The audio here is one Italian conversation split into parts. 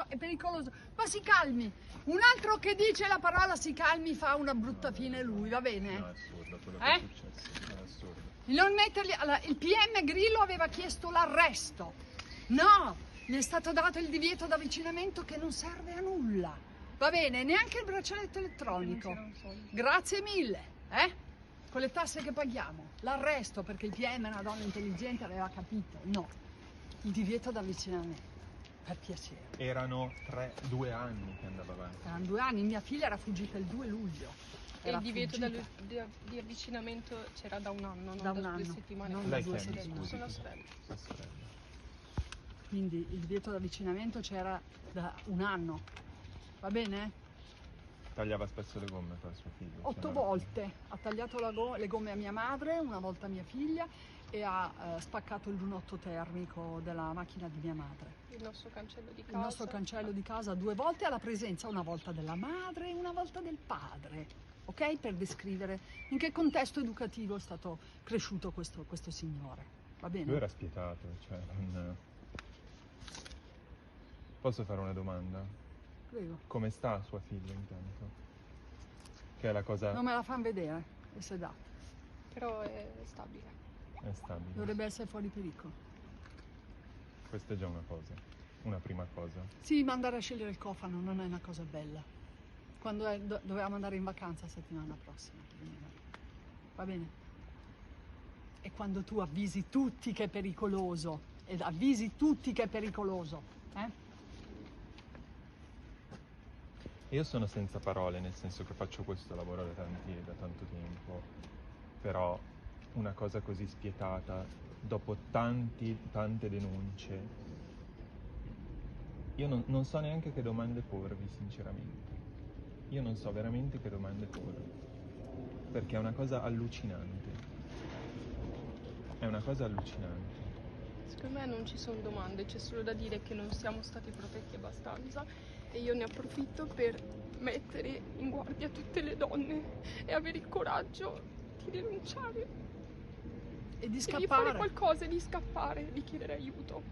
è pericoloso. Ma si calmi. Un altro che dice la parola si calmi fa una brutta fine lui, va bene? No, è assurdo quello che è successo, è assurdo. Non metterli, allora, il PM Grillo aveva chiesto l'arresto. No, gli è stato dato il divieto d'avvicinamento che non serve a nulla. Va bene, neanche il braccialetto elettronico. Grazie mille, con le tasse che paghiamo. L'arresto, perché il PM è una donna intelligente, aveva capito. No, il divieto d'avvicinamento, per piacere. Erano 2 anni che andava avanti. Erano 2 anni, mia figlia era fuggita il 2 luglio. E il divieto di avvicinamento c'era da un anno, non da 2 settimane. Non Lei da 2 che è? settimane. Sono sorella. Sua sorella. Quindi il divieto d'avvicinamento c'era da un anno, va bene? Tagliava spesso le gomme per suo figlio. 8 volte ha tagliato le gomme a mia madre, una volta a mia figlia e ha spaccato il lunotto termico della macchina di mia madre. Il nostro cancello di casa. Il nostro cancello di casa 2 volte alla presenza, una volta della madre e una volta del padre, ok? Per descrivere in che contesto educativo è stato cresciuto questo signore, va bene? Lui era spietato, cioè non... Posso fare una domanda? Prego. Come sta sua figlia intanto? Che è la cosa... Non me la fanno vedere, è sedata. Però è stabile. È stabile. Dovrebbe essere fuori pericolo. Questa è già una cosa, una prima cosa. Sì, ma andare a scegliere il cofano non è una cosa bella. Quando dovevamo andare in vacanza la settimana prossima. Va bene? E quando tu avvisi tutti che è pericoloso, ed avvisi tutti che è pericoloso, Io sono senza parole, nel senso che faccio questo lavoro da tanto tempo, però una cosa così spietata, dopo tante denunce, io non so neanche che domande porvi, sinceramente. Io non so veramente che domande porvi, perché è una cosa allucinante. È una cosa allucinante. Secondo me non ci sono domande, c'è solo da dire che non siamo stati protetti abbastanza e io ne approfitto per mettere in guardia tutte le donne e avere il coraggio di denunciare e di e di scappare. fare qualcosa, di scappare, di chiedere aiuto.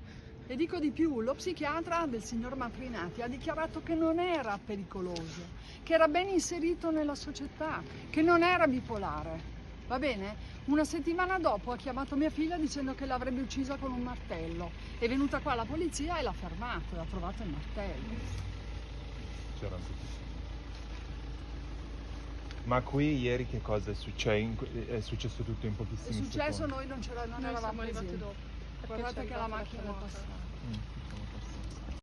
E dico di più, lo psichiatra del signor Maprinati ha dichiarato che non era pericoloso, che era ben inserito nella società, che non era bipolare. Va bene? Una settimana dopo ha chiamato mia figlia dicendo che l'avrebbe uccisa con un martello. È venuta qua la polizia e l'ha fermato e ha trovato il martello. C'erano tutti. Ma qui ieri che cosa è successo? È successo tutto in pochissimi È successo, secondi. noi non Noi eravamo siamo arrivati presenti. dopo. perché Guardate c'è che la arrivata macchina è fermata. passata.